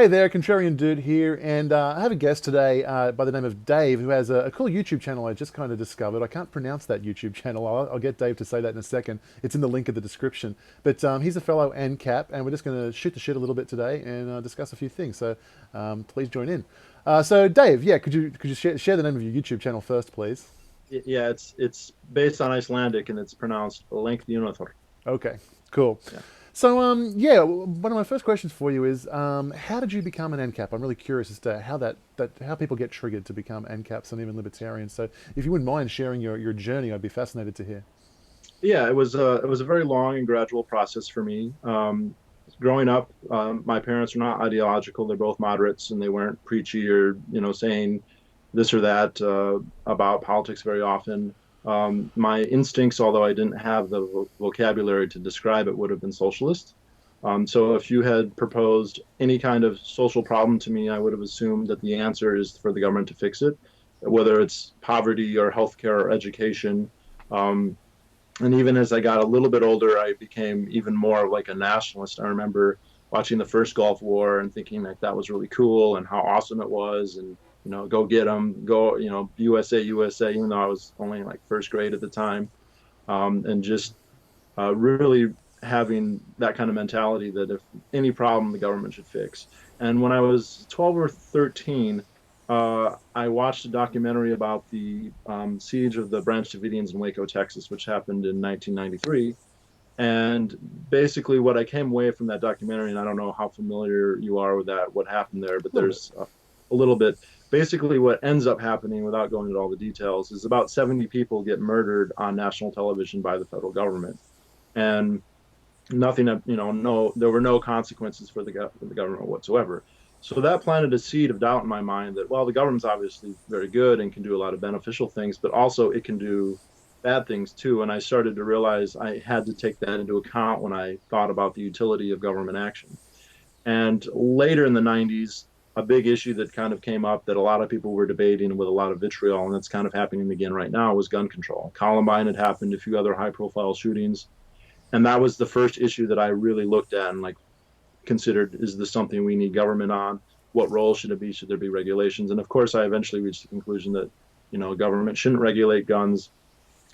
Hey there, Contrarian Dude here, and I have a guest today by the name of Dave, who has a cool YouTube channel I just kind of discovered. I can't pronounce that YouTube channel. I'll get Dave to say that in a second. It's in the link in the description. But he's a fellow ANCAP, and we're just going to shoot the shit a little bit today and discuss a few things. So please join in. So Dave, yeah, could you share the name of your YouTube channel first, please? Yeah, it's based on Icelandic and it's pronounced lengthyounarther. Okay, cool. Yeah. So, yeah, one of my first questions for you is, how did you become an NCAP? I'm really curious as to how how people get triggered to become NCAPs and even libertarians. So, if you wouldn't mind sharing your journey, I'd be fascinated to hear. Yeah, it was a very long and gradual process for me. Growing up, my parents were not ideological. They're both moderates, and they weren't preachy or saying this or that about politics very often. My instincts, although I didn't have the vocabulary to describe it, would have been socialist. So if you had proposed any kind of social problem to me, I would have assumed that the answer is for the government to fix it, whether it's poverty or healthcare or education. Um, and even as I got a little bit older, I became even more like a nationalist. I remember watching the first Gulf War and thinking like that was really cool and how awesome it was, and go get them, go, USA, USA. Even though I was only in like first grade at the time, and just really having that kind of mentality that if any problem, the government should fix. And when I was 12 or 13, I watched a documentary about the siege of the Branch Davidians in Waco, Texas, which happened in 1993. And basically, what I came away from that documentary, and I don't know how familiar you are with that, what happened there, but A little bit. there's a little bit. Basically, what ends up happening, without going into all the details, is about 70 people get murdered on national television by the federal government. And nothing, no, there were no consequences for the government whatsoever. So that planted a seed of doubt in my mind that, well, the government's obviously very good and can do a lot of beneficial things, but also it can do bad things too. And I started to realize I had to take that into account when I thought about the utility of government action. And later in the 90s, a big issue that kind of came up that a lot of people were debating with a lot of vitriol, and that's kind of happening again right now, was gun control. Columbine had happened, a few other high profile shootings. And that was the first issue that I really looked at and like considered, is this something we need government on? What role should it be? Should there be regulations? And of course, I eventually reached the conclusion that, government shouldn't regulate guns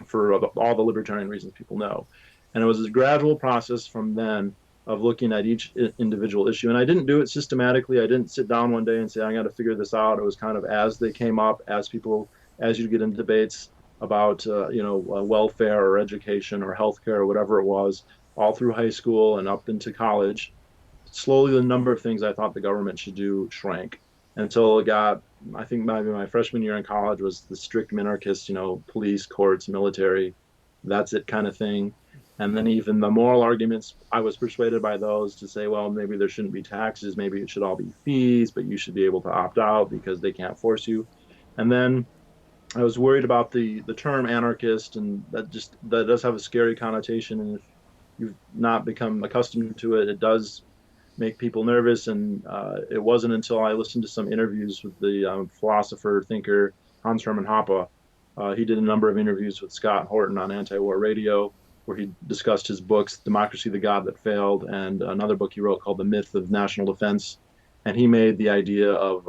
for all the libertarian reasons people know. And it was a gradual process from then of looking at each individual issue. And I didn't do it systematically. I didn't sit down one day and say, I got to figure this out. It was kind of as they came up, as you get into debates about, welfare or education or healthcare or whatever it was, all through high school and up into college. Slowly, the number of things I thought the government should do shrank until it got, I think maybe my freshman year in college was the strict minarchist, police, courts, military, that's it kind of thing. And then even the moral arguments, I was persuaded by those to say, well, maybe there shouldn't be taxes, maybe it should all be fees, but you should be able to opt out because they can't force you. And then I was worried about the term anarchist, and that does have a scary connotation. And if you've not become accustomed to it, it does make people nervous. And it wasn't until I listened to some interviews with the philosopher, thinker Hans Hermann Hoppe. He did a number of interviews with Scott Horton on anti-war radio, where he discussed his books, Democracy, the God That Failed, and another book he wrote called The Myth of National Defense. And he made the idea of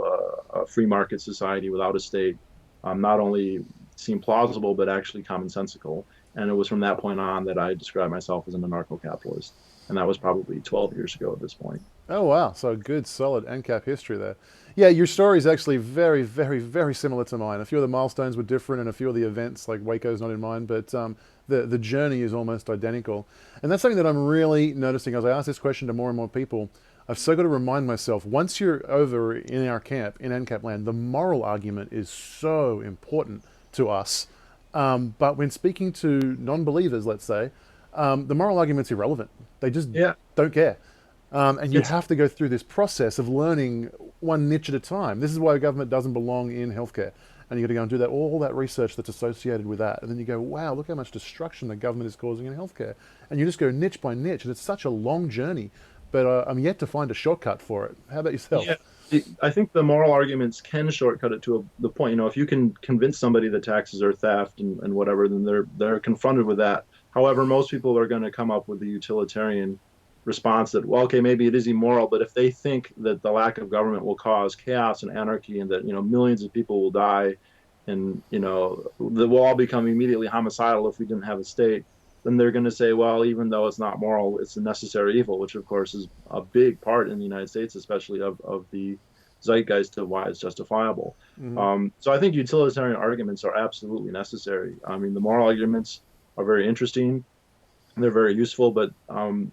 a free market society without a state not only seem plausible, but actually commonsensical. And it was from that point on that I described myself as an anarcho-capitalist. And that was probably 12 years ago at this point. Oh wow, so good, solid NCAP history there. Yeah, your story is actually very, very, very similar to mine. A few of the milestones were different, and a few of the events, like Waco's, not in mine, but the journey is almost identical. And that's something that I'm really noticing as I ask this question to more and more people. I've so got to remind myself, once you're over in our camp, in NCAP land, the moral argument is so important to us. But when speaking to non-believers, let's say, the moral argument's irrelevant. They just Yeah, don't care. And you it's have to go through this process of learning one niche at a time. This is why government doesn't belong in healthcare. And you got to go and do that all that research that's associated with that. And then you go, wow, look how much destruction the government is causing in healthcare. And you just go niche by niche. And it's such a long journey. But I'm yet to find a shortcut for it. How about yeah. yourself? I think the moral arguments can shortcut it to the point. If you can convince somebody that taxes are theft and whatever, then they're confronted with that. However, most people are going to come up with the utilitarian response that, well, okay, maybe it is immoral, but if they think that the lack of government will cause chaos and anarchy and that, millions of people will die and, that we'll all become immediately homicidal if we didn't have a state, then they're going to say, well, even though it's not moral, it's a necessary evil, which of course is a big part in the United States, especially of the zeitgeist of why it's justifiable. Hmm. So I think utilitarian arguments are absolutely necessary. I mean, the moral arguments are very interesting. They're very useful, but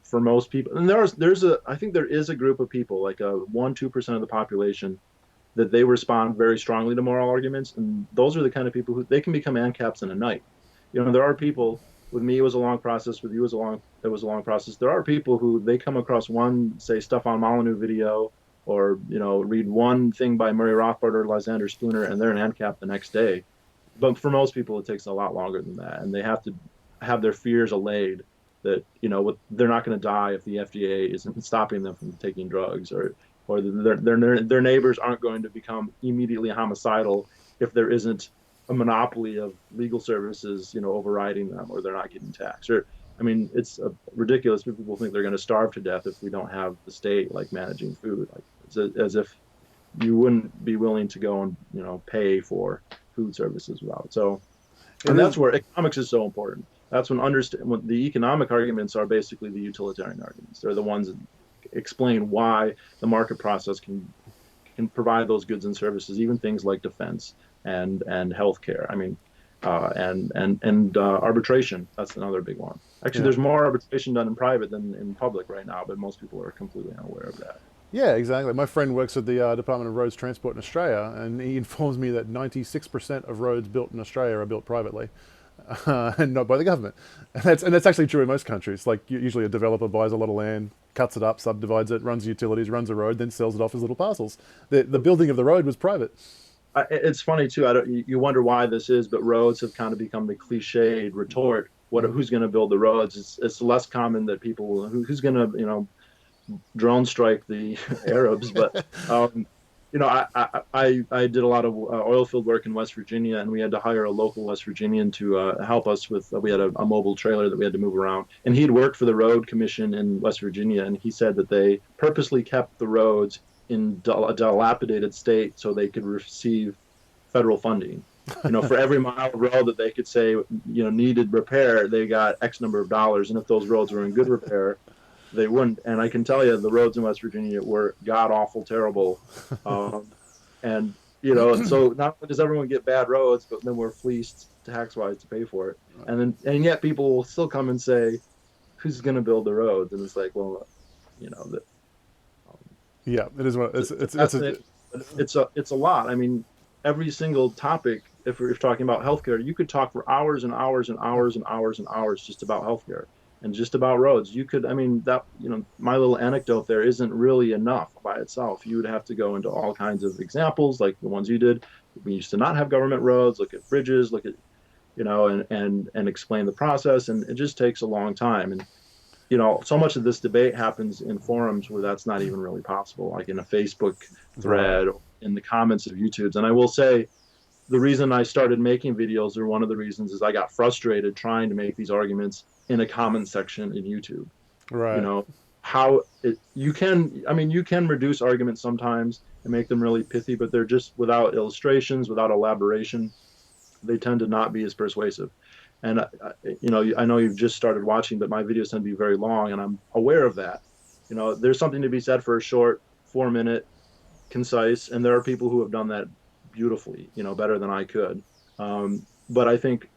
for most people, and I think there is a group of people, like a 1-2% of the population, that they respond very strongly to moral arguments, and those are the kind of people who they can become ANCAPs in a night. There are people. With me, it was a long process. With you, it was a long process. There are people who they come across one, say, Stefan Molyneux video, or read one thing by Murray Rothbard or Lysander Spooner, and they're an ANCAP the next day. But for most people, it takes a lot longer than that, and they have to have their fears allayed that they're not going to die if the FDA isn't stopping them from taking drugs, or their neighbors aren't going to become immediately homicidal if there isn't a monopoly of legal services, overriding them, or they're not getting taxed. Or, I mean, it's ridiculous. People think they're going to starve to death if we don't have the state like managing food, like as if you wouldn't be willing to go and pay for food services without. So, and that's where economics is so important. That's when the economic arguments are basically the utilitarian arguments. They're the ones that explain why the market process can provide those goods and services, even things like defense and healthcare. I mean, and arbitration. That's another big one. Actually, Yeah. there's more arbitration done in private than in public right now, but most people are completely unaware of that. Yeah, exactly. My friend works at the Department of Roads Transport in Australia, and he informs me that 96% of roads built in Australia are built privately, and not by the government. And that's actually true in most countries. Like usually a developer buys a lot of land, cuts it up, subdivides it, runs utilities, runs a road, then sells it off as little parcels. The building of the road was private. It's funny too. You wonder why this is, but roads have kind of become the cliched retort. Who's going to build the roads? It's less common that people who's going to drone strike the Arabs. But I did a lot of oil field work in West Virginia, and we had to hire a local West Virginian to help us with. We had a mobile trailer that we had to move around, and he'd worked for the Road Commission in West Virginia, and he said that they purposely kept the roads in a dilapidated state so they could receive federal funding. For every mile of road that they could say needed repair, they got X number of dollars, and if those roads were in good repair, they wouldn't. And I can tell you, the roads in West Virginia were god awful terrible. And so not only does everyone get bad roads, but then we're fleeced tax wise to pay for it. And yet people will still come and say, "Who's going to build the roads?" And it's like, well, that. Yeah, it is. It's a lot. I mean, every single topic. If we're talking about healthcare, you could talk for hours and hours and hours and hours and hours just about healthcare and just about roads. You could, I mean, that my little anecdote there isn't really enough by itself. You would have to go into all kinds of examples, like the ones you did. We used to not have government roads. Look at bridges. Look at, and explain the process, and it just takes a long time. And so much of this debate happens in forums where that's not even really possible, like in a Facebook thread, or in the comments of YouTubes. And I will say, the reason I started making videos, or one of the reasons, is I got frustrated trying to make these arguments in a comment section in YouTube. Right. You can reduce arguments sometimes and make them really pithy, but they're just without illustrations, without elaboration. They tend to not be as persuasive. And I know you've just started watching, but my videos tend to be very long, and I'm aware of that. There's something to be said for a short 4-minute, concise, and there are people who have done that beautifully, better than I could. But I think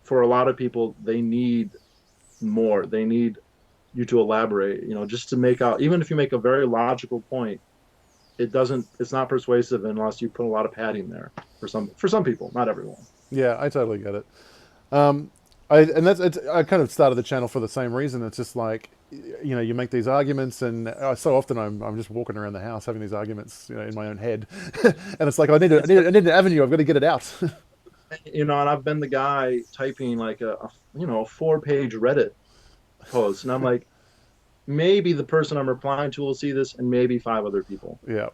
for a lot of people, they need more. They need you to elaborate, just to make out, even if you make a very logical point, it's not persuasive unless you put a lot of padding there for some people, not everyone. Yeah, I totally get it. I kind of started the channel for the same reason. It's just like, you make these arguments, and so often I'm just walking around the house having these arguments, in my own head, and it's like I need an avenue. I've got to get it out. And I've been the guy typing like a 4-page Reddit post, and I'm like, maybe the person I'm replying to will see this, and maybe 5 other people. Yeah.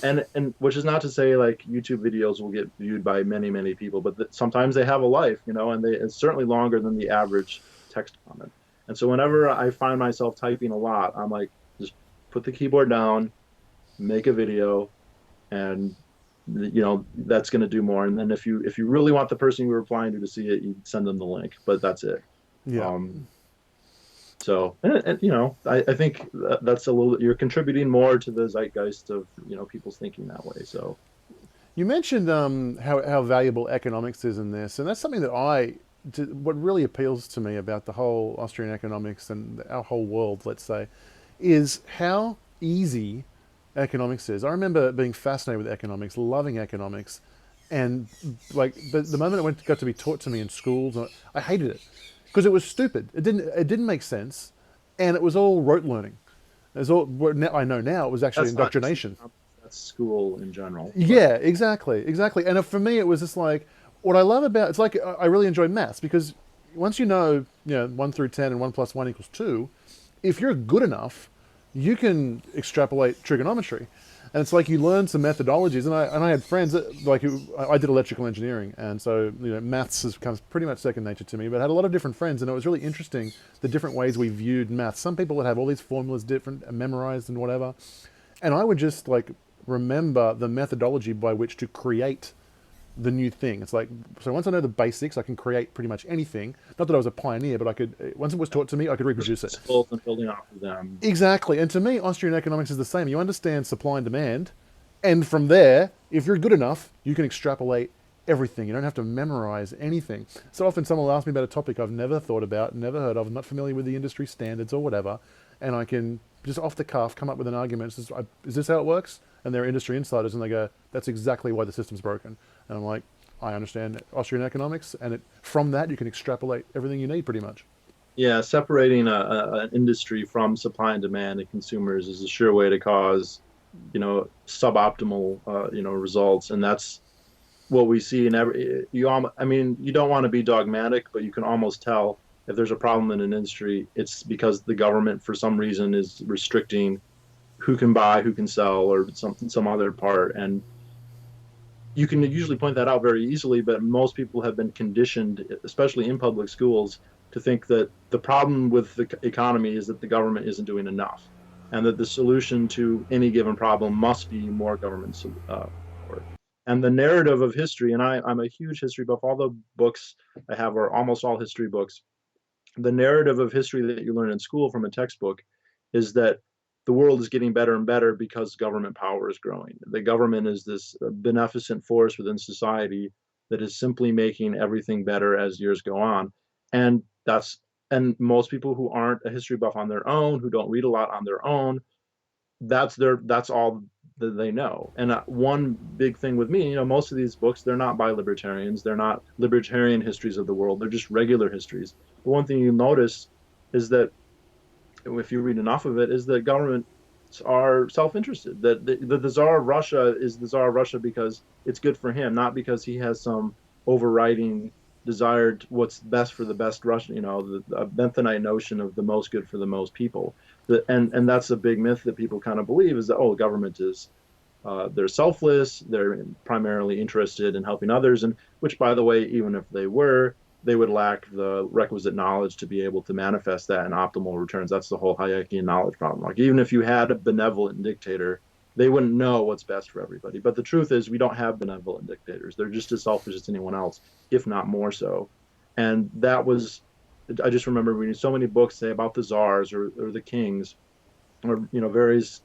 And which is not to say like YouTube videos will get viewed by many people, but sometimes they have a life, and it's certainly longer than the average text comment. And so whenever I find myself typing a lot, I'm like, just put the keyboard down, make a video, and that's going to do more. And then if you really want the person you're replying to see it, you send them the link. But that's it. Yeah. Um, so I think that's a little, you're contributing more to the zeitgeist of people's thinking that way. So You mentioned how valuable economics is in this, and that's something that what really appeals to me about the whole Austrian economics and our whole world, let's say, is how easy economics is. I remember being fascinated with economics, loving economics, and but the moment got to be taught to me in schools, I hated it because it was stupid. It didn't make sense, and it was all rote learning. It's all what now I know now. It was actually that's not just indoctrination. economics, that's school in general. But Yeah, exactly. And for me, it was just like what I love about it's like I really enjoy maths because once one through 10 and 1 + 1 = 2, if you're good enough, you can extrapolate trigonometry, and it's like you learn some methodologies. And I had friends that I did electrical engineering, and so maths has become pretty much second nature to me. But I had a lot of different friends, and it was really interesting the different ways we viewed maths. Some people would have all these formulas different and memorized and whatever, and I would just remember the methodology by which to create the new thing. It's like, so once I know the basics, I can create pretty much anything. Not that I was a pioneer, but once it was taught to me, I could reproduce it. skills and building off of them. Exactly. And to me, Austrian economics is the same. You understand supply and demand, and from there, if you're good enough, you can extrapolate everything. You don't have to memorize anything. So often someone will ask me about a topic I've never thought about, never heard of, I'm not familiar with the industry standards or whatever, and I can just off the cuff come up with an argument. Is this how it works? And they're industry insiders, and they go, that's exactly why the system's broken. And I'm like, I understand Austrian economics, and from that you can extrapolate everything you need pretty much. Yeah, separating an industry from supply and demand and consumers is a sure way to cause, suboptimal, results. And that's what we see in I mean, you don't want to be dogmatic, but you can almost tell if there's a problem in an industry, it's because the government, for some reason, is restricting who can buy, who can sell, or some other part. And you can usually point that out very easily, but most people have been conditioned, especially in public schools, to think that the problem with the economy is that the government isn't doing enough, and that the solution to any given problem must be more government support. And the narrative of history, and I'm a huge history buff. All the books I have are almost all history books. The narrative of history that you learn in school from a textbook is that the world is getting better and better because government power is growing. The government is this beneficent force within society that is simply making everything better as years go on. And and most people who aren't a history buff on their own, who don't read a lot on their own, that's all that they know. And one big thing with me, most of these books, they're not by libertarians, they're not libertarian histories of the world, they're just regular histories. But one thing you notice is that if you read enough of it, is that governments are self-interested. That the Tsar of Russia is the Tsar of Russia because it's good for him, not because he has some overriding desire to what's best for the best Russian. The Benthamite notion of the most good for the most people. And that's a big myth that people kind of believe, is that government is they're selfless, they're primarily interested in helping others, and which, by the way, even if they were, they would lack the requisite knowledge to be able to manifest that in optimal returns. That's the whole Hayekian knowledge problem. Like, even if you had a benevolent dictator, they wouldn't know what's best for everybody. But the truth is, we don't have benevolent dictators. They're just as selfish as anyone else, if not more so. And I just remember reading so many books, say, about the czars or the kings, or various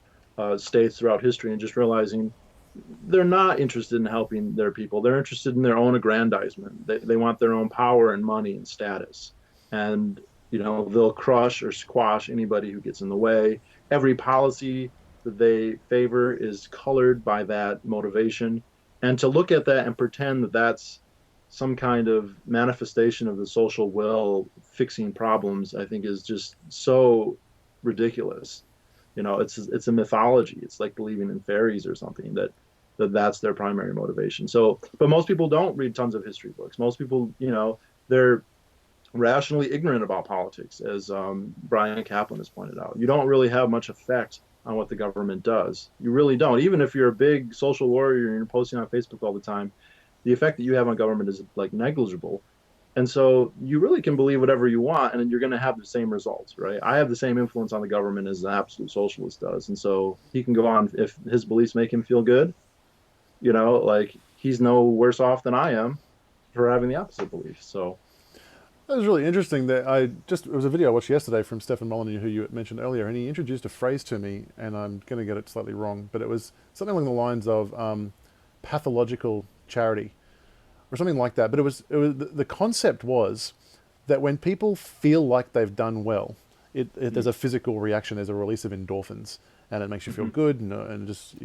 states throughout history, and just realizing they're not interested in helping their people. They're interested in their own aggrandizement. They want their own power and money and status. And, they'll crush or squash anybody who gets in the way. Every policy that they favor is colored by that motivation. And to look at that and pretend that that's some kind of manifestation of the social will fixing problems, I think is just so ridiculous. It's a mythology. It's like believing in fairies or something, that's their primary motivation. So, but most people don't read tons of history books. Most people, they're rationally ignorant about politics, as Brian Kaplan has pointed out. You don't really have much effect on what the government does. You really don't. Even if you're a big social warrior and you're posting on Facebook all the time, the effect that you have on government is like negligible. And so you really can believe whatever you want, and you're going to have the same results, right? I have the same influence on the government as the absolute socialist does. And so he can go on if his beliefs make him feel good, like he's no worse off than I am for having the opposite belief. So, That was really interesting. That it was a video I watched yesterday from Stefan Molyneux, who you mentioned earlier, and he introduced a phrase to me, and I'm going to get it slightly wrong, but it was something along the lines of pathological charity or something like that. But it was the concept was that when people feel like they've done well, there's a physical reaction, there's a release of endorphins, and it makes you feel mm-hmm. good, and just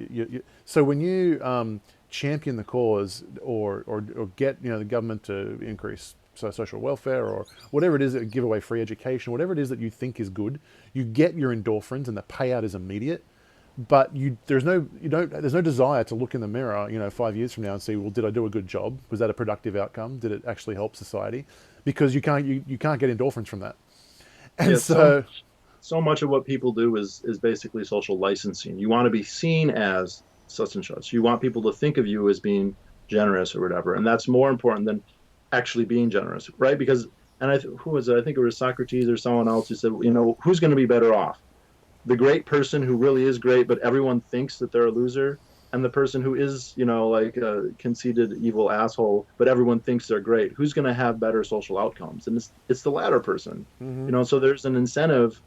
so when you champion the cause or get the government to increase social welfare or whatever it is, that give away free education, whatever it is that you think is good, you get your endorphins and the payout is immediate. But there's no desire to look in the mirror 5 years from now and see, well, did I do a good job? Was that a productive outcome? Did it actually help society? Because you can't get endorphins from that. And Yeah, so so so much of what people do is basically social licensing. You want to be seen as such and such. You want people to think of you as being generous or whatever, and that's more important than actually being generous, right? Because who was it? I think it was Socrates or someone else who said, who's going to be better off? The great person who really is great, but everyone thinks that they're a loser, and the person who is, like a conceited evil asshole, but everyone thinks they're great. Who's going to have better social outcomes? And it's the latter person. So there's an incentive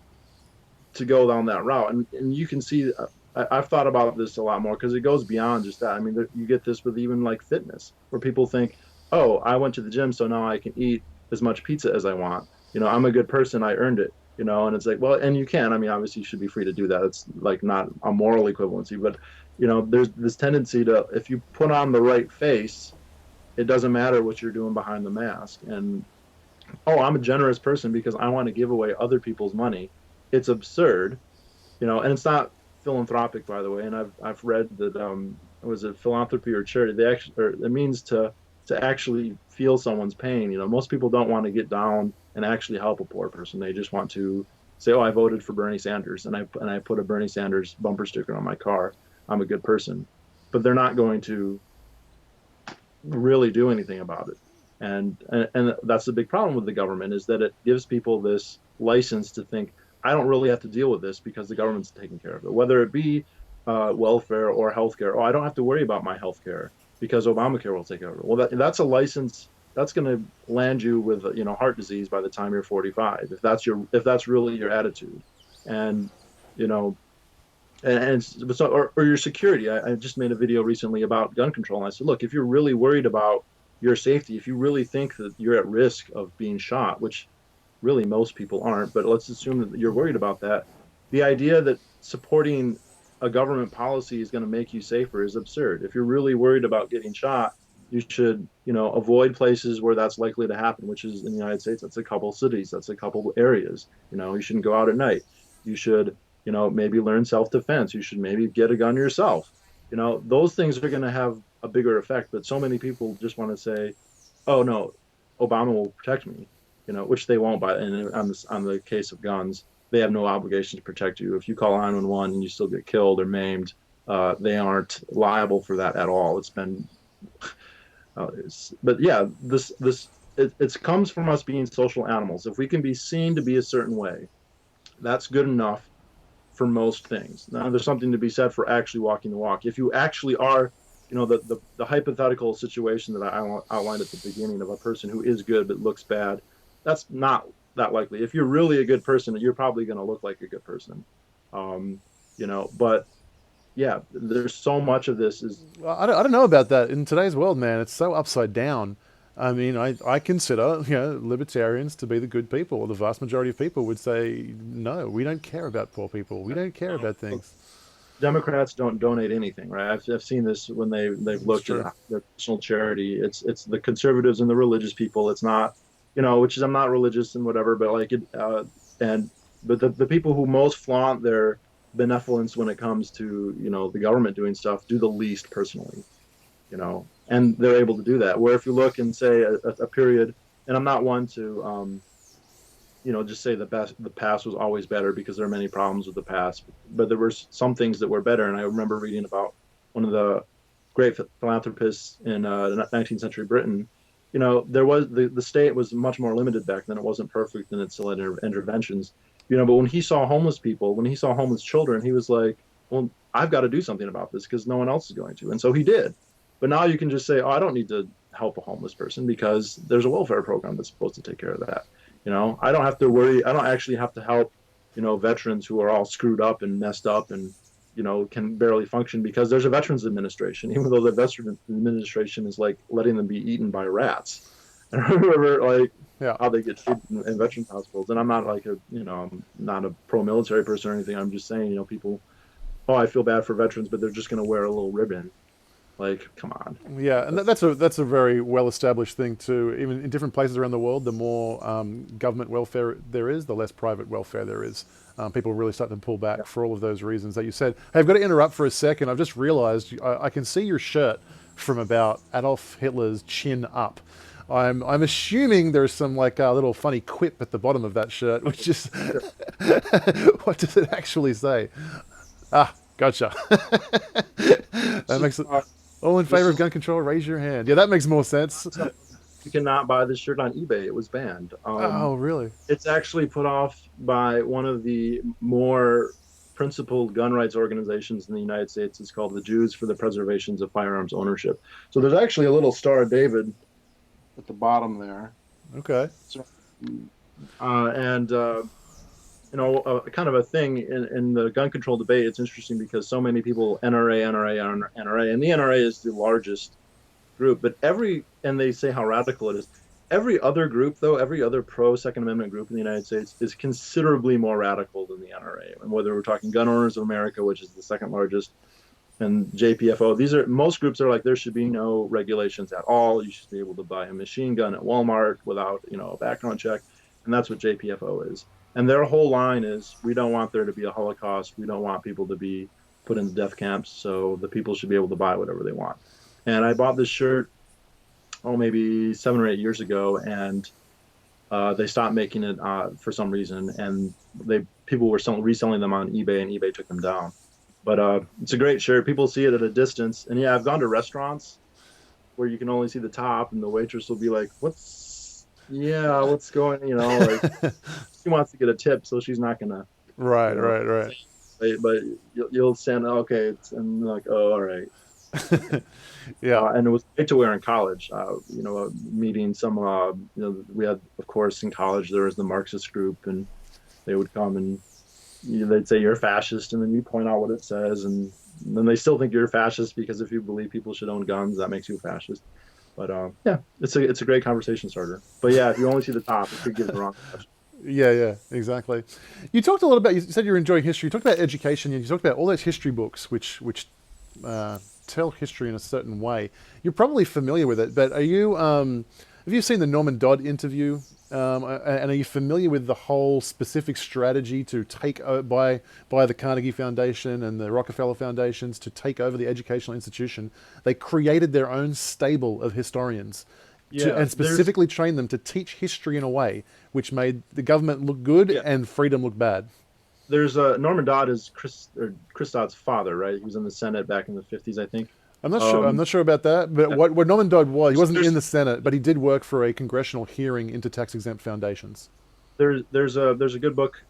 to go down that route. And you can see, I've thought about this a lot more because it goes beyond just that. I mean, you get this with even like fitness, where people think, oh, I went to the gym, so now I can eat as much pizza as I want. I'm a good person, I earned it. And it's like, well, and you can. I mean, obviously, you should be free to do that. It's like not a moral equivalency, but there's this tendency to, if you put on the right face, it doesn't matter what you're doing behind the mask. And oh, I'm a generous person because I want to give away other people's money. It's absurd, and it's not philanthropic, by the way. And I've read that was it philanthropy or charity? They actually, or it means to actually feel someone's pain. Most people don't want to get down and actually help a poor person. They just want to say, "Oh, I voted for Bernie Sanders, and I put a Bernie Sanders bumper sticker on my car. I'm a good person," but they're not going to really do anything about it. And that's the big problem with the government, is that it gives people this license to think, I don't really have to deal with this because the government's taking care of it, whether it be welfare or healthcare. Oh, I don't have to worry about my healthcare because Obamacare will take care of it. Well, that's a license that's going to land you with heart disease by the time you're 45, if that's really your attitude. And you know or your security. I just made a video recently about gun control, and I said, look, if you're really worried about your safety, if you really think that you're at risk of being shot, which really most people aren't, but let's assume that you're worried about that, the idea that supporting a government policy is going to make you safer is absurd. If you're really worried about getting shot, you should, avoid places where that's likely to happen, which is in the United States. That's a couple cities, that's a couple areas. You shouldn't go out at night. You should, maybe learn self-defense. You should maybe get a gun yourself. Those things are going to have a bigger effect. But so many people just want to say, "Oh no, Obama will protect me," which they won't. And on the case of guns, they have no obligation to protect you. If you call 911 and you still get killed or maimed, they aren't liable for that at all. It's been, but yeah, it comes from us being social animals. If we can be seen to be a certain way, that's good enough for most things. Now, there's something to be said for actually walking the walk. If you actually are, the hypothetical situation that I outlined at the beginning of a person who is good but looks bad, that's not that likely. If you're really a good person, you're probably going to look like a good person. But yeah, there's so much of this is. Well, I don't know about that in today's world, man. It's so upside down. I mean, I consider libertarians to be the good people. The vast majority of people would say, no, we don't care about poor people. We don't care about things. Democrats don't donate anything, right? I've seen this when they've It's looked true. at their personal charity. It's the conservatives and the religious people. It's not, which is, I'm not religious and whatever, but like it, and but the people who most flaunt their benevolence when it comes to the government doing stuff do the least personally, and they're able to do that. Where if you look and say a period, and I'm not one to just say the past was always better, because there are many problems with the past, but there were some things that were better. And I remember reading about one of the great philanthropists in 19th century Britain. there was the state was much more limited back then. It wasn't perfect in its interventions, but when he saw homeless people, when he saw homeless children, he was like, well, I've got to do something about this because no one else is going to. And so he did. But now you can just say, oh, I don't need to help a homeless person because there's a welfare program that's supposed to take care of that. I don't have to worry. I don't actually have to help, veterans who are all screwed up and messed up and, can barely function because there's a Veterans Administration, even though the Veterans Administration is like letting them be eaten by rats. And I remember like Yeah. how they get treated in veterans hospitals. And I'm not like I'm not a pro-military person or anything. I'm just saying, people, oh, I feel bad for veterans, but they're just going to wear a little ribbon. Like, come on. Yeah, and that's a very well established thing too. Even in different places around the world, the more government welfare there is, the less private welfare there is. People really start to pull back Yeah. for all of those reasons that you said. Hey, I've got to interrupt for a second. I've just realised I can see your shirt from about Adolf Hitler's chin up. I'm assuming there's some like a little funny quip at the bottom of that shirt, which is what does it actually say? Ah, gotcha. That makes it. All in This favor of is gun control, raise your hand. Yeah, that makes more sense. You cannot buy this shirt on eBay. It was banned. Oh, really? It's actually put off by one of the more principled gun rights organizations in the United States. It's called the Jews for the Preservation of Firearms Ownership. So there's actually a little Star of David at the bottom there. Okay. So, and kind of a thing in the gun control debate. It's interesting because so many people NRA, NRA, NRA, and the NRA is the largest group, but and they say how radical it is. Every other group, though, every other pro Second Amendment group in the United States is considerably more radical than the NRA. And whether we're talking Gun Owners of America, which is the second largest, and JPFO, most groups are like, there should be no regulations at all. You should be able to buy a machine gun at Walmart without, a background check. And that's what JPFO is. And their whole line is, we don't want there to be a Holocaust. We don't want people to be put into death camps. So the people should be able to buy whatever they want. And I bought this shirt, maybe 7 or 8 years ago, and they stopped making it for some reason, and people were reselling them on eBay, and eBay took them down. But it's a great shirt. People see it at a distance, and yeah, I've gone to restaurants where you can only see the top, and the waitress will be like, what's going?" Like she wants to get a tip, so she's not gonna, Right, you know, right, right. but you'll stand, okay, and like, oh, all right. Yeah. And it was great to wear in college. Meeting some, we had, of course, in college, there was the Marxist group, and they would come and they'd say you're a fascist, and then you point out what it says, and then they still think you're a fascist because if you believe people should own guns, that makes you a fascist. But yeah, it's a great conversation starter. But yeah, if you only see the top, it could give the wrong impression. Yeah, yeah, exactly. You talked a little about. You said you're enjoying history. You talked about education. You talked about all those history books, which tell history in a certain way. You're probably familiar with it, but have you seen the Norman Dodd interview? And are you familiar with the whole specific strategy to take by the Carnegie Foundation and the Rockefeller Foundations to take over the educational institution? They created their own stable of historians Yeah, and specifically trained them to teach history in a way which made the government look good yeah. and freedom look bad. There's Norman Dodd is Chris Dodd's father, right? He was in the Senate back in the 50s, I think. I'm not sure. I'm Um, not sure about that. But what Norman Dodd was, he wasn't in there's the Senate, but he did work for a congressional hearing into tax exempt foundations. there's a good book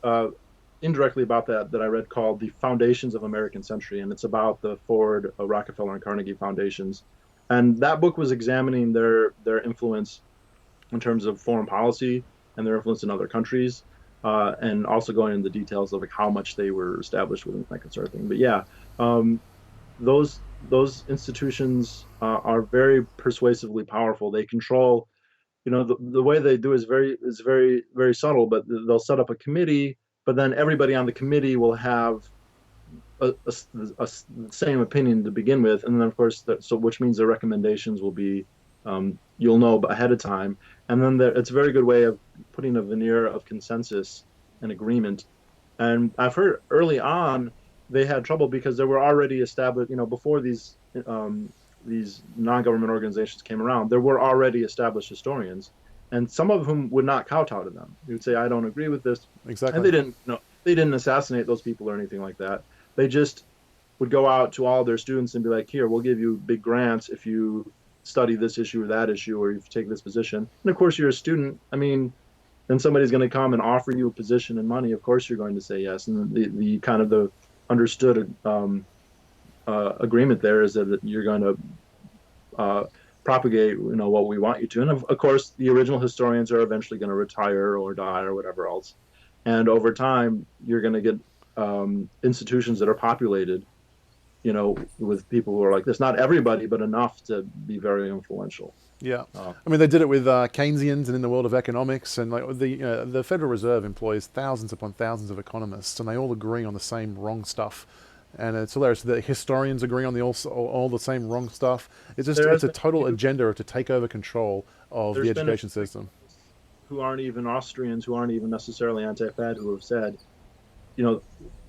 indirectly about that I read called "The Foundations of American Century," and it's about the Ford, Rockefeller, and Carnegie foundations. And that book was examining their influence in terms of foreign policy and their influence in other countries, and also going into the details of like how much they were established within that sort of thing. But yeah, um, those institutions are very persuasively powerful. They control, the way they do is very very subtle. But they'll set up a committee, but then everybody on the committee will have a same opinion to begin with, and then of course, which means the recommendations will be, you'll know ahead of time, and then it's a very good way of putting a veneer of consensus and agreement. And I've heard early on they had trouble because there were already established, before these non-government organizations came around, there were already established historians, and some of whom would not kowtow to them. They would say, "I don't agree with this," and Exactly. they didn't assassinate those people or anything like that. They just would go out to all their students and be like, "Here, we'll give you big grants if you study this issue or that issue, or you take this position. And of course, you're a student. I mean, then somebody's going to come and offer you a position and money. Of course, you're going to say yes. And the kind of the understood agreement there is that you're going to propagate, what we want you to. And of course, the original historians are eventually going to retire or die or whatever else. And over time, you're going to get institutions that are populated, with people who are like this. Not everybody, but enough to be very influential. Yeah, I mean they did it with Keynesians and in the world of economics, and like the Federal Reserve employs thousands upon thousands of economists, and they all agree on the same wrong stuff. And it's hilarious that historians agree on all the same wrong stuff. It's a total agenda to take over control of the education system. Who aren't even Austrians, who aren't even necessarily anti-Fed, who have said, you know,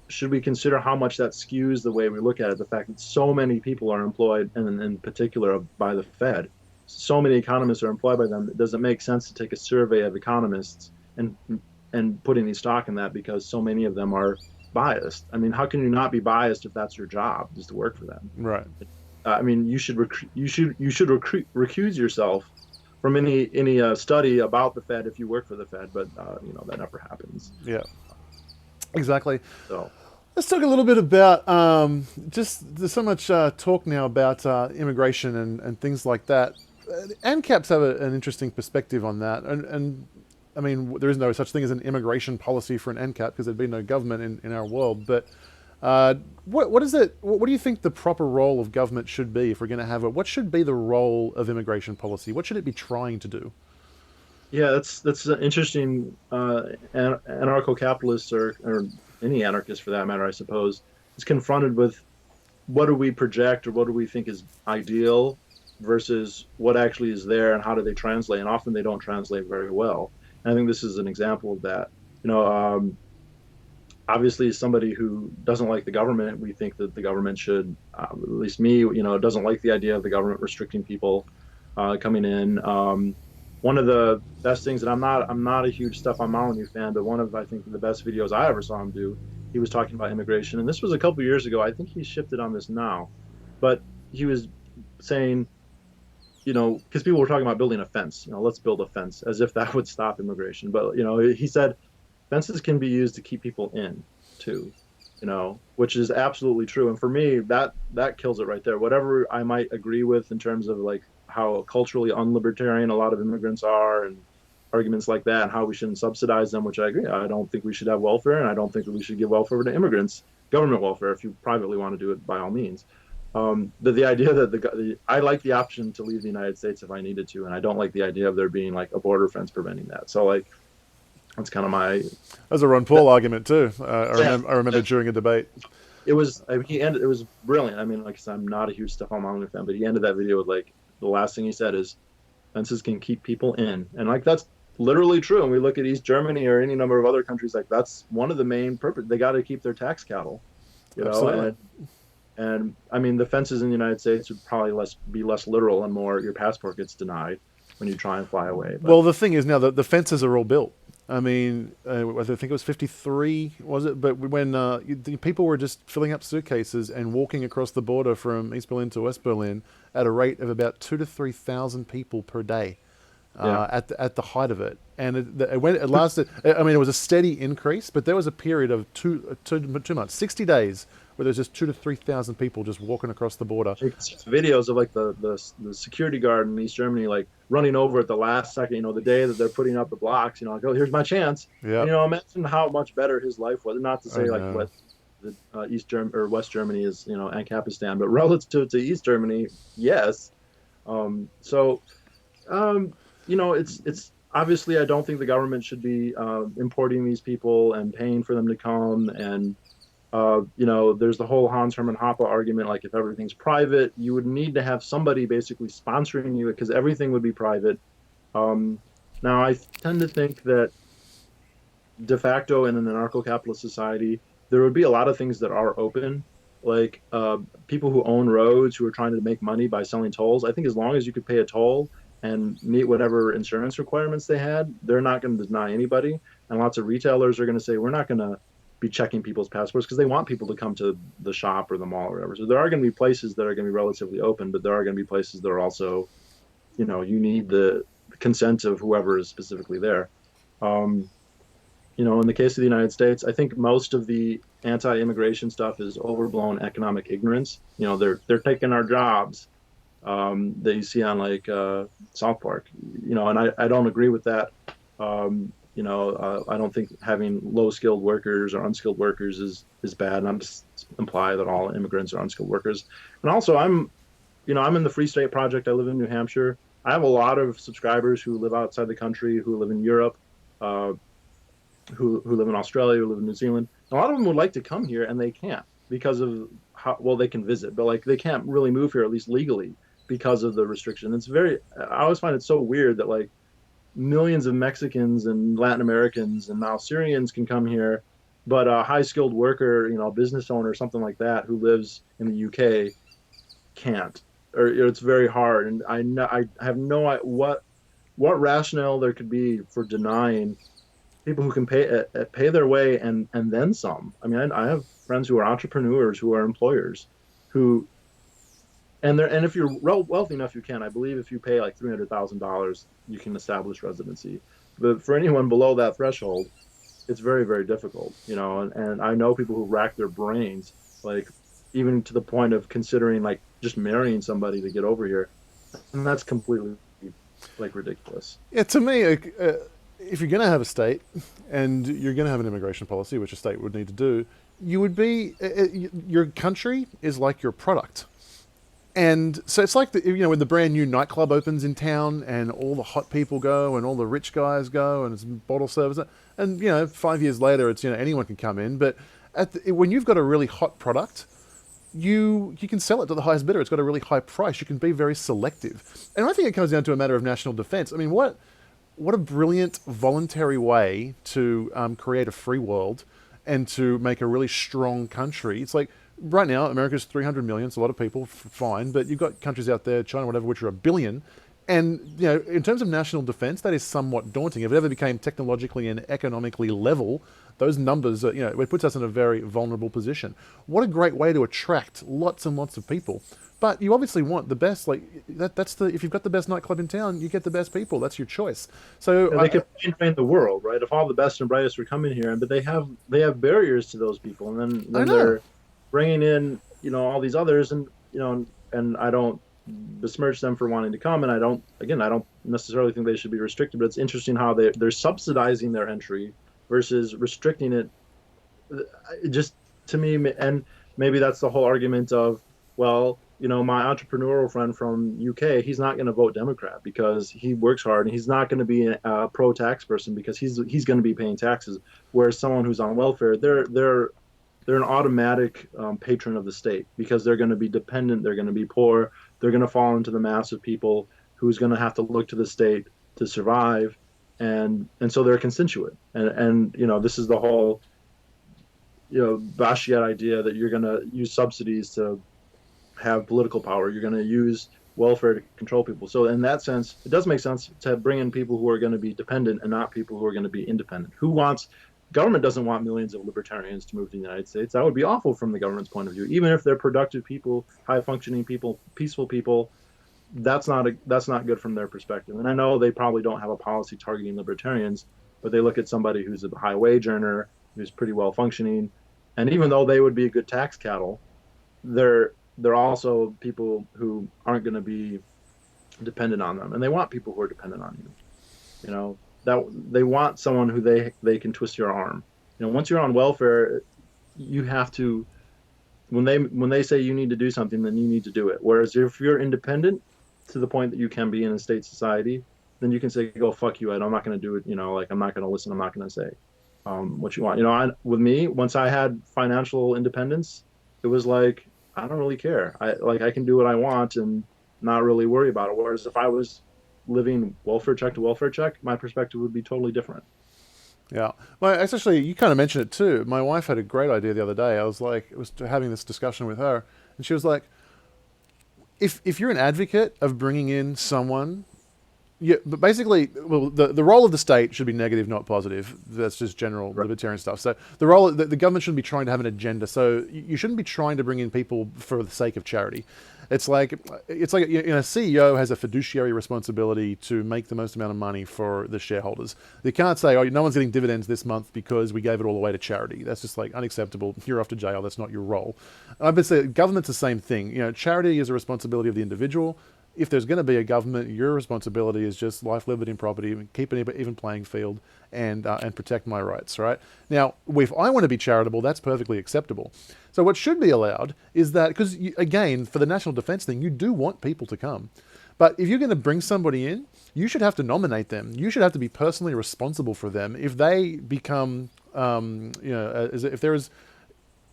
should we consider how much that skews the way we look at it? The fact that so many people are employed, and in particular by the Fed, so many economists are employed by them. Does it make sense to take a survey of economists and put any stock in that, because so many of them are biased? I mean, how can you not be biased if that's your job, is to work for them? Right. I mean, you should recuse yourself from any study about the Fed if you work for the Fed, but that never happens. Yeah. Exactly. So let's talk a little bit about just there's so much talk now about immigration and things like that. ANCAPs have an interesting perspective on that, and I mean there is no such thing as an immigration policy for an ANCAP because there'd be no government in our world. But what is it? What do you think the proper role of government should be if we're going to have it? What should be the role of immigration policy? What should it be trying to do? yeah, that's an interesting. Anarcho-capitalists or any anarchist for that matter, I suppose, is confronted with what do we project or what do we think is ideal versus what actually is there, and how do they translate? And often they don't translate very well. And I think this is an example of that. Obviously, as somebody who doesn't like the government, we think that the government should, at least me, doesn't like the idea of the government restricting people coming in. One of the best things, and I'm not a huge Stefan Molyneux fan, but one of, I think, the best videos I ever saw him do, he was talking about immigration, and this was a couple years ago. I think he's shifted on this now, but he was saying, because people were talking about building a fence, let's build a fence, as if that would stop immigration. But he said fences can be used to keep people in too, which is absolutely true. And for me, that kills it right there. Whatever I might agree with in terms of like how culturally unlibertarian a lot of immigrants are, and arguments like that, and how we shouldn't subsidize them, which I agree. I don't think we should have welfare, and I don't think that we should give welfare to immigrants. Government welfare, if you privately want to do it, by all means. The idea that I like the option to leave the United States if I needed to, and I don't like the idea of there being like a border fence preventing that. So like, that's kind of my. That's a Ron Paul argument too. I remember during a debate. It was it was brilliant. I mean, like I said, I'm not a huge Stefan Molyneux fan, but he ended that video with like the last thing he said is fences can keep people in, and like that's literally true. And we look at East Germany or any number of other countries, like that's one of the main purpose. They got to keep their tax cattle, Absolutely. And I mean, the fences in the United States would probably be less literal and more your passport gets denied when you try and fly away. But, well, the thing is now that the fences are all built. I mean, I think it was 53, was it? But when the people were just filling up suitcases and walking across the border from East Berlin to West Berlin at a rate of about 2,000 to 3,000 people per day. At the height of it, and it lasted. I mean, it was a steady increase, but there was a period of two months, 60 days, where there's just 2,000 to 3,000 people just walking across the border. Videos of like the security guard in East Germany like running over at the last second, the day that they're putting up the blocks, like, oh, here's my chance. Yeah. Imagine how much better his life was. Not to say like what the East Germany or West Germany is, Ancapistan, but relative to East Germany, yes. It's obviously I don't think the government should be importing these people and paying for them to come. And, there's the whole Hans Hermann Hoppe argument. Like if everything's private, you would need to have somebody basically sponsoring you because everything would be private. Now, I tend to think that de facto in an anarcho-capitalist society, there would be a lot of things that are open, like people who own roads who are trying to make money by selling tolls. I think as long as you could pay a toll and meet whatever insurance requirements they had, they're not going to deny anybody. And lots of retailers are going to say, we're not going to be checking people's passports because they want people to come to the shop or the mall or whatever. So there are going to be places that are going to be relatively open, but there are going to be places that are also you need the consent of whoever is specifically there. Um, in the case of the United States, I think most of the anti-immigration stuff is overblown economic ignorance. They're taking our jobs, that you see on like South Park. And I don't agree with that. I don't think having low skilled workers or unskilled workers is bad. And I'm just imply that all immigrants are unskilled workers. And also, I'm in the Free State Project. I live in New Hampshire. I have a lot of subscribers who live outside the country, who live in Europe, uh, who live in Australia, who live in New Zealand. A lot of them would like to come here and they can't because of how well they can visit, but like they can't really move here, at least legally, because of the restriction. I always find it so weird that like millions of Mexicans and Latin Americans and now Syrians can come here, but a high skilled worker, business owner, something like that, who lives in the UK can't, or it's very hard. And I have no idea what rationale there could be for denying people who can pay their way and then some. I mean, I have friends who are entrepreneurs, who are employers, who and if you're wealthy enough, you can. I believe if you pay like $300,000, you can establish residency. But for anyone below that threshold, it's very, very difficult. And I know people who rack their brains, like even to the point of considering like just marrying somebody to get over here, and that's completely like ridiculous. Yeah, to me, if you're going to have a state and you're going to have an immigration policy, which a state would need to do, you would be your country is like your product. And so it's like when the brand new nightclub opens in town and all the hot people go and all the rich guys go and it's bottle service, and 5 years later it's anyone can come in. But when you've got a really hot product, you can sell it to the highest bidder. It's got a really high price. You can be very selective, and I think it comes down to a matter of national defense. I mean, what a brilliant voluntary way to create a free world and to make a really strong country. It's like right now, America's 300 million. It's a lot of people, fine, but you've got countries out there, China, whatever, which are a billion. And in terms of national defense, that is somewhat daunting. If it ever became technologically and economically level, those numbers, it puts us in a very vulnerable position. What a great way to attract lots and lots of people. But you obviously want the best. Like if you've got the best nightclub in town, you get the best people. That's your choice. So And they could train the world, right? If all the best and brightest were coming here, but they have barriers to those people, and then they're bringing in all these others, and I don't besmirch them for wanting to come, and I don't necessarily think they should be restricted, but it's interesting how they're subsidizing their entry versus restricting it. It just, to me, and maybe that's the whole argument of, well, my entrepreneurial friend from UK, he's not going to vote Democrat because he works hard, and he's not going to be a pro-tax person because he's going to be paying taxes, whereas someone who's on welfare, they're an automatic patron of the state because they're going to be dependent, they're going to be poor, they're going to fall into the mass of people who's going to have to look to the state to survive, and so they're constituent. And this is the whole Bashiat idea that you're going to use subsidies to have political power. You're going to use welfare to control people. So in that sense, it does make sense to bring in people who are going to be dependent and not people who are going to be independent. Government doesn't want millions of libertarians to move to the United States. That would be awful from the government's point of view. Even if they're productive people, high functioning people, peaceful people, that's not good from their perspective. And I know they probably don't have a policy targeting libertarians, but they look at somebody who's a high wage earner, who's pretty well functioning, and even though they would be a good tax cattle, they're also people who aren't going to be dependent on them, and they want people who are dependent on you. That they want someone who they can twist your arm. Once you're on welfare, you have to, when they say you need to do something, then you need to do it. Whereas if you're independent to the point that you can be in a state society, then you can say, go fuck you, I'm not going to do it. Like I'm not going to listen. I'm not going to say what you want. With me, once I had financial independence, it was like I don't really care. I can do what I want and not really worry about it. Whereas if I was living welfare check to welfare check, my perspective would be totally different. Yeah. Well, actually, you kind of mentioned it too. My wife had a great idea the other day. I was having this discussion with her, and she was like, if you're an advocate of bringing in someone Yeah, but basically, well, the role of the state should be negative, not positive. That's just general Right. libertarian stuff. So the government shouldn't be trying to have an agenda. So you shouldn't be trying to bring in people for the sake of charity. It's like a CEO has a fiduciary responsibility to make the most amount of money for the shareholders. They can't say, "Oh, no one's getting dividends this month because we gave it all away to charity." That's just like unacceptable. You're off to jail. That's not your role. I've been saying government's the same thing. Charity is a responsibility of the individual. If there's going to be a government, your responsibility is just life, liberty, and property, keep an even playing field, and protect my rights. Right now, if I want to be charitable, that's perfectly acceptable. So what should be allowed is that, because again, for the national defense thing, you do want people to come, but if you're going to bring somebody in, you should have to nominate them. You should have to be personally responsible for them if they become, if there is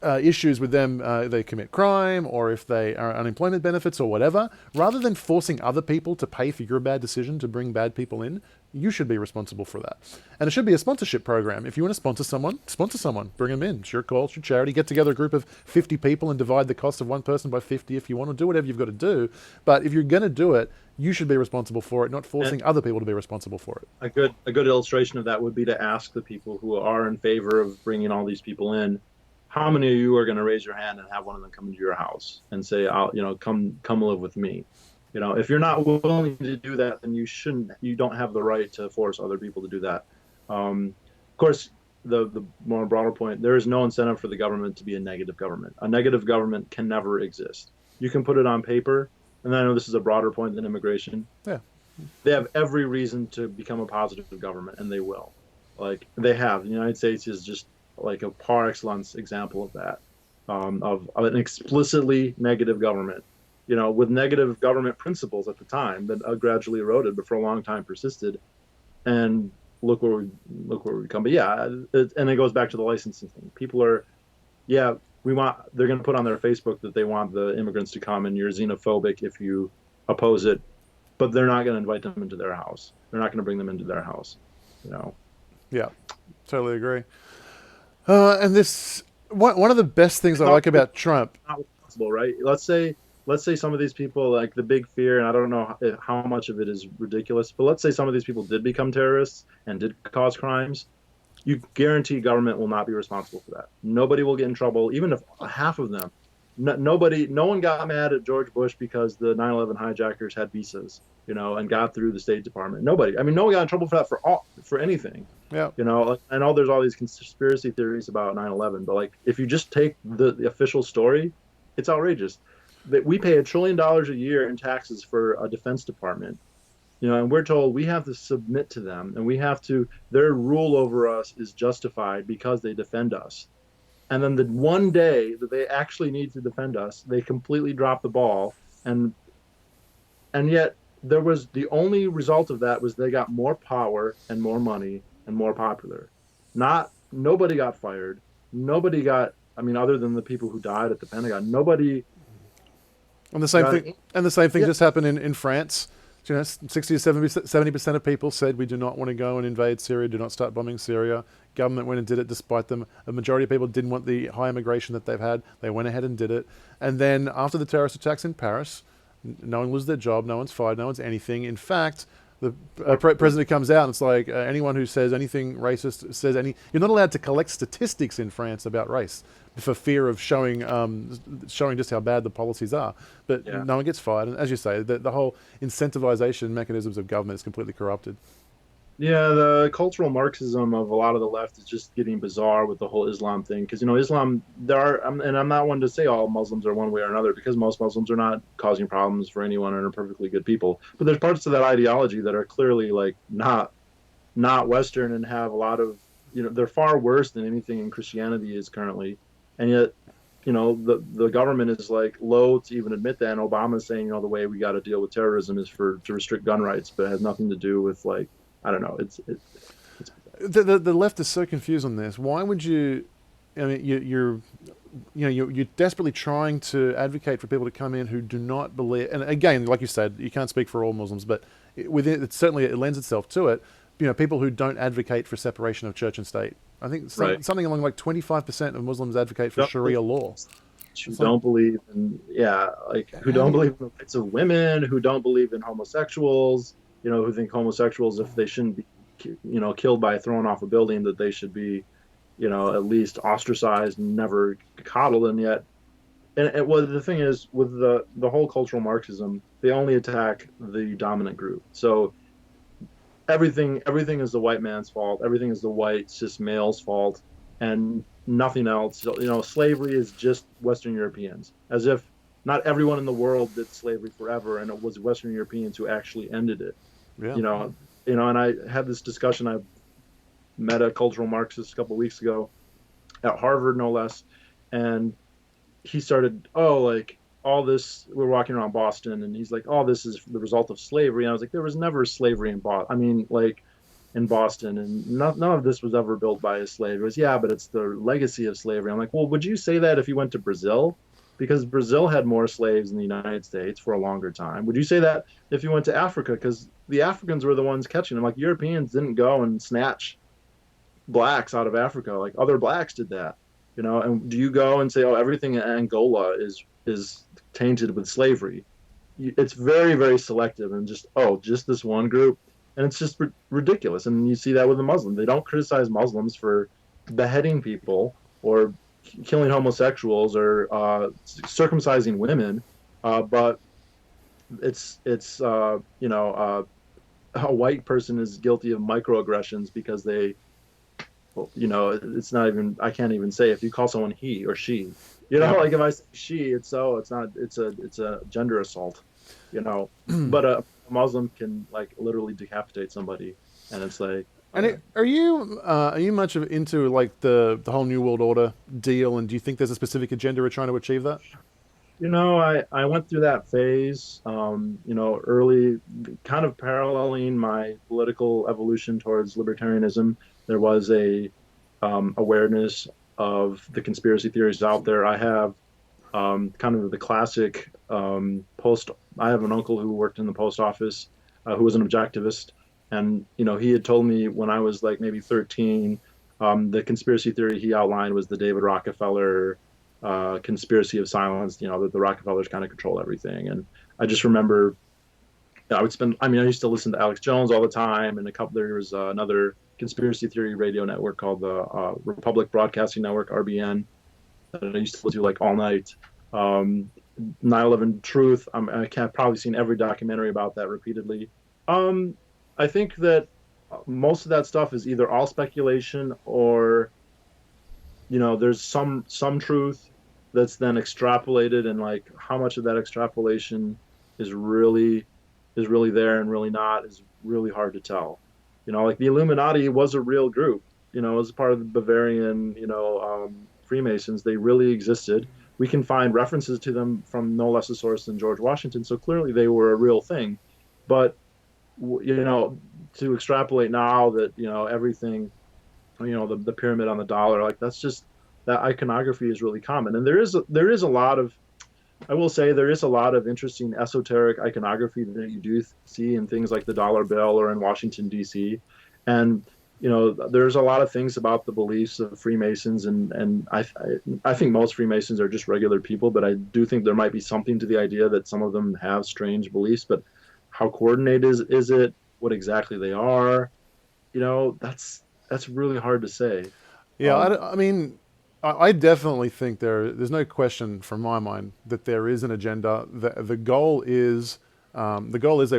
issues with them, they commit crime, or if they are unemployment benefits or whatever, rather than forcing other people to pay for your bad decision to bring bad people in, you should be responsible for that. And it should be a sponsorship program. If you want to sponsor someone, bring them in. It's your call, it's your charity. Get together a group of 50 people and divide the cost of one person by 50 if you want to do whatever you've got to do. But if you're going to do it, you should be responsible for it, not forcing other people to be responsible for it. A good illustration of that would be to ask the people who are in favor of bringing all these people in, how many of you are going to raise your hand and have one of them come into your house and say, "I'll, come live with me." If you're not willing to do that, then you don't have the right to force other people to do that. Of course, the more broader point, there is no incentive for the government to be a negative government. A negative government can never exist. You can put it on paper, and I know this is a broader point than immigration. Yeah. They have every reason to become a positive government, and they will. Like they have. The United States is just like a par excellence example of that, of an explicitly negative government, with negative government principles at the time that gradually eroded, but for a long time persisted. And look where we come. But yeah, and it goes back to the licensing thing. People are, yeah, they're going to put on their Facebook that they want the immigrants to come, and you're xenophobic if you oppose it, but they're not going to invite them into their house. They're not going to bring them into their house. Yeah, totally agree. And this one of the best things I like about Trump. Not responsible, right? Let's say some of these people, like the big fear, and I don't know how much of it is ridiculous, but let's say some of these people did become terrorists and did cause crimes. You guarantee government will not be responsible for that. Nobody will get in trouble, even if half of them. No one got mad at George Bush because the 9/11 hijackers had visas, and got through the State Department. Nobody. I mean, no one got in trouble for that for anything. Yeah. I know there's all these conspiracy theories about 9/11, but like if you just take the official story, it's outrageous. That we pay $1 trillion a year in taxes for a Defense Department, and we're told we have to submit to them, and their rule over us is justified because they defend us. And then the one day that they actually need to defend us, they completely drop the ball, and yet the only result of that was they got more power and more money and more popular. Nobody got fired. Nobody got, I mean, other than the people who died at the Pentagon, nobody. And the same thing just happened in France. 60 to 70% of people said we do not want to go and invade Syria, do not start bombing Syria. Government went and did it despite them. A majority of people didn't want the high immigration that they've had. They went ahead and did it. And then after the terrorist attacks in Paris, no one loses their job, no one's fired, no one's anything. In fact, the president comes out and it's like anyone who says anything racist you're not allowed to collect statistics in France about race for fear of showing just how bad the policies are. But no one gets fired. And as you say, the whole incentivization mechanisms of government is completely corrupted. Yeah, the cultural Marxism of a lot of the left is just getting bizarre with the whole Islam thing. Because Islam, and I'm not one to say all Muslims are one way or another, because most Muslims are not causing problems for anyone and are perfectly good people. But there's parts of that ideology that are clearly like not Western and have a lot of, they're far worse than anything in Christianity is currently, and yet. The government is like loath to even admit that, and Obama's saying, the way we got to deal with terrorism is to restrict gun rights, but it has nothing to do with like. I don't know. It's the left is so confused on this. Why would you? I mean, you're desperately trying to advocate for people to come in who do not believe. And again, like you said, you can't speak for all Muslims, but certainly it lends itself to it. People who don't advocate for separation of church and state. I think something along like 25% of Muslims advocate for Sharia law. Who don't believe in who don't believe in the rights of women, who don't believe in homosexuals. who think homosexuals, if they shouldn't be, killed by thrown off a building, that they should be, at least ostracized and never coddled. And yet, and well, the thing is with the whole cultural Marxism, they only attack the dominant group. So everything is the white man's fault. Everything is the white cis male's fault, and nothing else. So, slavery is just Western Europeans, as if not everyone in the world did slavery forever, and it was Western Europeans who actually ended it. Yeah. You know, and I had this discussion. I met a cultural Marxist a couple of weeks ago at Harvard, no less, and he started, oh, like all this, we're walking around Boston, and he's like, oh, this is the result of slavery. And I was like, there was never slavery in Boston. I mean, like in Boston, and none of this was ever built by a slave. It was, yeah, but it's the legacy of slavery. I'm like, well, would you say that if you went to Brazil? Because Brazil had more slaves than the United States for a longer time. Would you say that if you went to Africa? Because the Africans were the ones catching them. Like Europeans didn't go and snatch blacks out of Africa. Like other blacks did that. And do you go and say, oh, everything in Angola is tainted with slavery? It's very, very selective, and just this one group, and it's just ridiculous. And you see that with the Muslims. They don't criticize Muslims for beheading people or killing homosexuals or circumcising women, but a white person is guilty of microaggressions because they, well, it's not even, I can't even say if you call someone he or she, Yeah. like if I say she, it's not, it's a gender assault, but a Muslim can like literally decapitate somebody, and it's like, And are you much into like the whole New World Order deal? And do you think there's a specific agenda we're trying to achieve that? I went through that phase, early, kind of paralleling my political evolution towards libertarianism. There was a awareness of the conspiracy theories out there. I have kind of the classic post. I have an uncle who worked in the post office, who was an objectivist, and he had told me when I was like maybe 13, the conspiracy theory he outlined was the David Rockefeller conspiracy of silence. That the Rockefellers kind of control everything. And I just remember I would spend. I mean, I used to listen to Alex Jones all the time, and there was another conspiracy theory radio network called the Republic Broadcasting Network (RBN) that I used to listen to like all night. 9/11 Truth. I have probably seen every documentary about that repeatedly. I think that most of that stuff is either all speculation or there's some truth that's then extrapolated, and like how much of that extrapolation is really there and really not is really hard to tell. Like the Illuminati was a real group. As part of the Bavarian, Freemasons. They really existed. We can find references to them from no less a source than George Washington. So clearly they were a real thing. But to extrapolate now that everything, the pyramid on the dollar, like that's just, that iconography is really common. And there is a lot of, I will say there is a lot of interesting esoteric iconography that you do see in things like the dollar bill or in Washington D.C. And there's a lot of things about the beliefs of Freemasons, and I think most Freemasons are just regular people, but I do think there might be something to the idea that some of them have strange beliefs. But how coordinated is it? What exactly they are? That's really hard to say. Yeah, Um, I mean, I definitely think there's no question from my mind that there is an agenda. The goal is a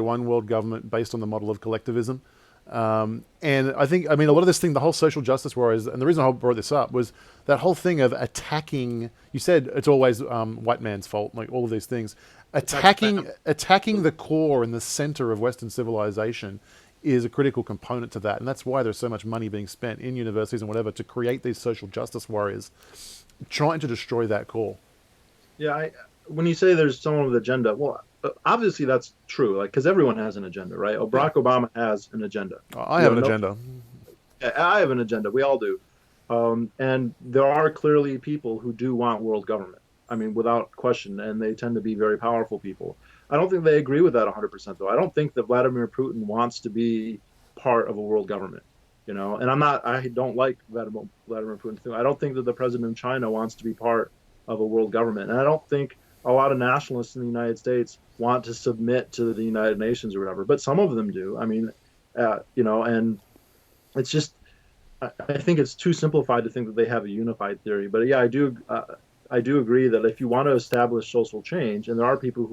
one world government based on the model of collectivism. And I mean, a lot of this thing, the whole social justice warriors, and the reason I brought this up was that whole thing of attacking. You said it's always white man's fault, like all of these things. Attacking the core and the center of Western civilization is a critical component to that, and that's why there's so much money being spent in universities and whatever to create these social justice warriors, trying to destroy that core. yeah, when you say there's someone with agenda, well, obviously that's true. Like, because everyone has an agenda, right? Oh, Yeah, Barack Obama has an agenda. I have an No, agenda. I have an agenda. We all do. And there are clearly people who do want world government. I mean, without question, and they tend to be very powerful people. I don't think they agree with that 100%, though. I don't think that Vladimir Putin wants to be part of a world government. And I don't like Vladimir Putin. I don't think that the president of China wants to be part of a world government. And I don't think a lot of nationalists in the United States want to submit to the United Nations or whatever, but some of them do. I mean, and it's just I think it's too simplified to think that they have a unified theory. But yeah, I do agree that if you want to establish social change, and there are people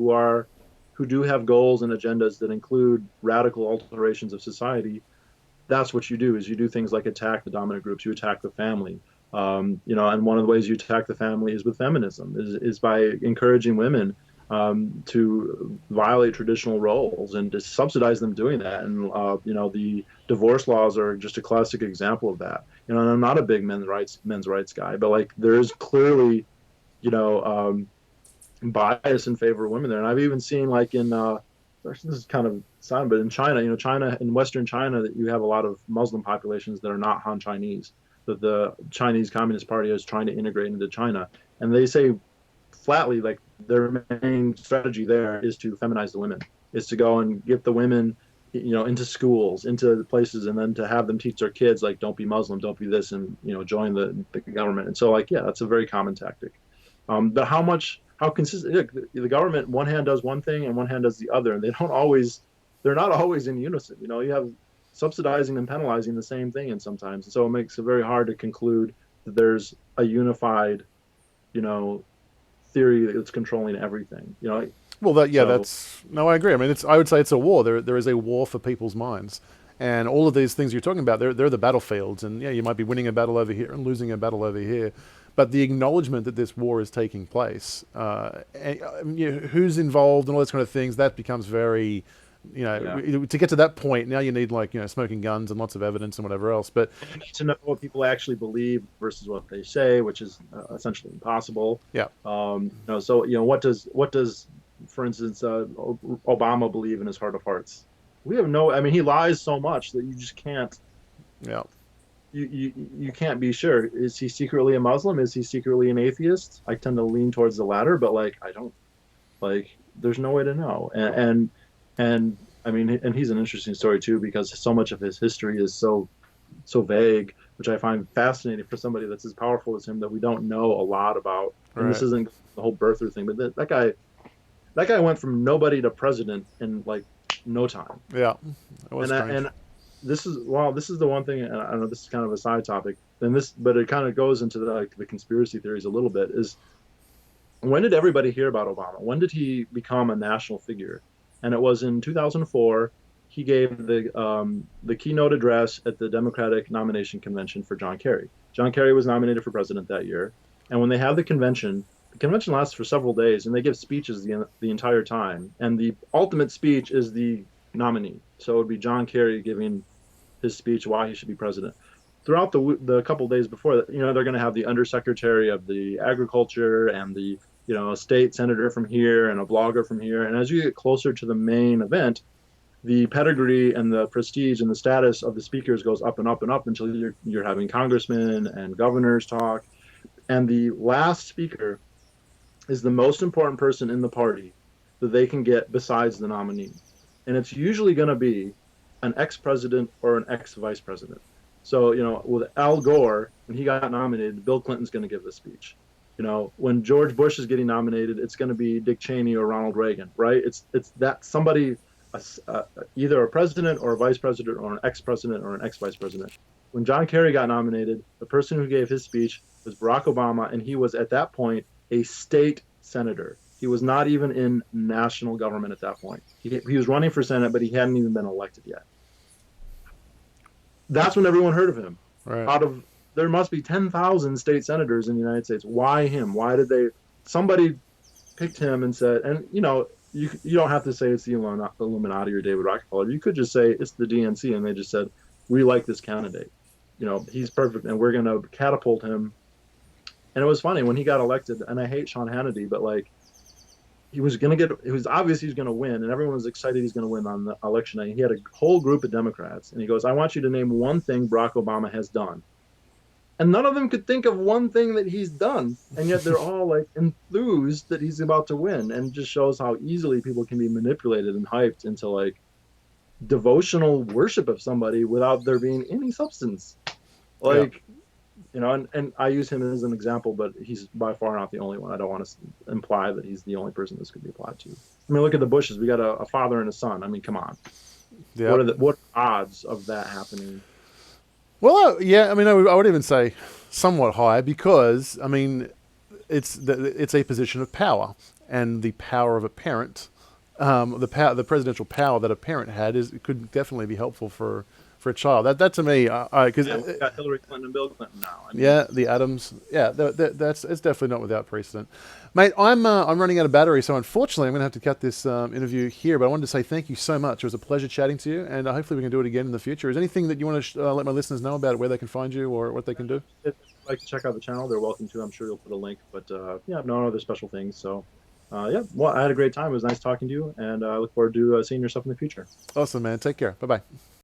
who do have goals and agendas that include radical alterations of society, that's what you do is you do things like attack the dominant groups, you attack the family. And one of the ways you attack the family is with feminism, is by encouraging women to violate traditional roles and to subsidize them doing that. And the divorce laws are just a classic example of that. And I'm not a big men's rights guy, but like there is clearly, you know, bias in favor of women there. And I've even seen like this is kind of sad, but in China, in Western China, that you have a lot of Muslim populations that are not Han Chinese, that the Chinese Communist Party is trying to integrate into China. And they say flatly, like their main strategy there is to feminize the women, is to go and get the women, into schools, into places, and then to have them teach their kids, like, don't be Muslim, don't be this, and, join the government. And so, like, yeah, that's a very common tactic. But how consistent, the government, one hand does one thing and one hand does the other, and they're not always in unison. You have subsidizing and penalizing the same thing, and sometimes, and so it makes it very hard to conclude that there's a unified, theory that's controlling everything. Well, no, I agree. I mean, I would say it's a war. There is a war for people's minds, and all of these things you're talking about, they're the battlefields, and yeah, you might be winning a battle over here and losing a battle over here, but the acknowledgement that this war is taking place, who's involved and all those kind of things, that becomes very, to get to that point, now you need smoking guns and lots of evidence and whatever else. But you need to know what people actually believe versus what they say, which is essentially impossible. Yeah. So what does, for instance, Obama believe in his heart of hearts? We have no. I mean, he lies so much that you just can't. Yeah. You can't be sure. Is he secretly a Muslim? Is he secretly an atheist? I tend to lean towards the latter, but I don't. There's no way to know. And I mean, and he's an interesting story too, because so much of his history is so vague, which I find fascinating for somebody that's as powerful as him, that we don't know a lot about. And This isn't the whole birther thing, but that guy went from nobody to president in no time. Yeah, it was strange. And this is the one thing, and I don't know, this is kind of a side topic, but it kind of goes into the conspiracy theories a little bit. Is when did everybody hear about Obama? When did he become a national figure? And it was in 2004. He gave the keynote address at the Democratic nomination convention for John Kerry. John Kerry was nominated for president that year, and when they have the convention lasts for several days, and they give speeches the entire time. And the ultimate speech is the nominee. So it would be John Kerry giving his speech why he should be president. Throughout the couple of days before that, they're going to have the undersecretary of the agriculture and the a state senator from here and a blogger from here. And as you get closer to the main event, the pedigree and the prestige and the status of the speakers goes up and up and up until you're having congressmen and governors talk. And the last speaker is the most important person in the party that they can get besides the nominee. And it's usually going to be an ex-president or an ex-vice president. So, with Al Gore, when he got nominated, Bill Clinton's going to give the speech. When George Bush is getting nominated, it's going to be Dick Cheney or Ronald Reagan, right? It's that somebody, either a president or a vice president or an ex-president or an ex-vice president. When John Kerry got nominated, the person who gave his speech was Barack Obama, and he was at that point a state senator. He was not even in national government at that point. He was running for Senate, but he hadn't even been elected yet. That's when everyone heard of him. Right. There must be 10,000 state senators in the United States. Why him? Why did somebody picked him and said, and you don't have to say it's the Illuminati or David Rockefeller. You could just say it's the DNC, and they just said, we like this candidate. He's perfect, and we're going to catapult him. And it was funny when he got elected, and I hate Sean Hannity, but it was obvious he was going to win, and everyone was excited he's going to win on the election night. He had a whole group of Democrats, and he goes, I want you to name one thing Barack Obama has done. And none of them could think of one thing that he's done, and yet they're all enthused that he's about to win, and just shows how easily people can be manipulated and hyped into devotional worship of somebody without there being any substance. and I use him as an example, but he's by far not the only one. I don't want to imply that he's the only person this could be applied to. I mean, look at the Bushes. We got a father and a son. I mean, come on. Yep. What odds of that happening? Well, yeah, I mean, I would even say somewhat high because, I mean, it's a position of power, and the power of a parent, the presidential power that a parent had is could definitely be helpful for a child. That to me, because Yeah, we got Hillary Clinton and Bill Clinton now. I mean, yeah, the Adams, yeah, that's it's definitely not without precedent, mate. I'm running out of battery, so unfortunately, I'm going to have to cut this interview here. But I wanted to say thank you so much. It was a pleasure chatting to you, and hopefully we can do it again in the future. Is there anything that you want to let my listeners know about where they can find you or what they can do? if they'd like to check out the channel, they're welcome to. I'm sure you'll put a link. But yeah, no other special things. So yeah, well, I had a great time. It was nice talking to you, and I look forward to seeing your stuff in the future. Awesome, man. Take care. Bye bye.